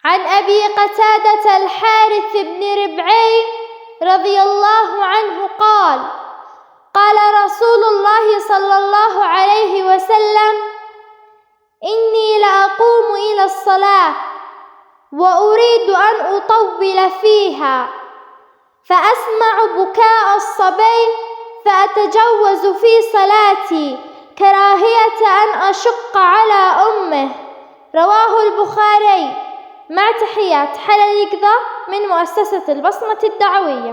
عن أبي قتادة الحارث بن ربعي رضي الله عنه قال: قال رسول الله صلى الله عليه وسلم: إني لأقوم إلى الصلاة وأريد أن أطول فيها، فأسمع بكاء الصبي فأتجوز في صلاتي كراهية أن أشق على أمه. رواه البخاري. مع تحيات حلا اليقظة من مؤسسة البصمة الدعوية.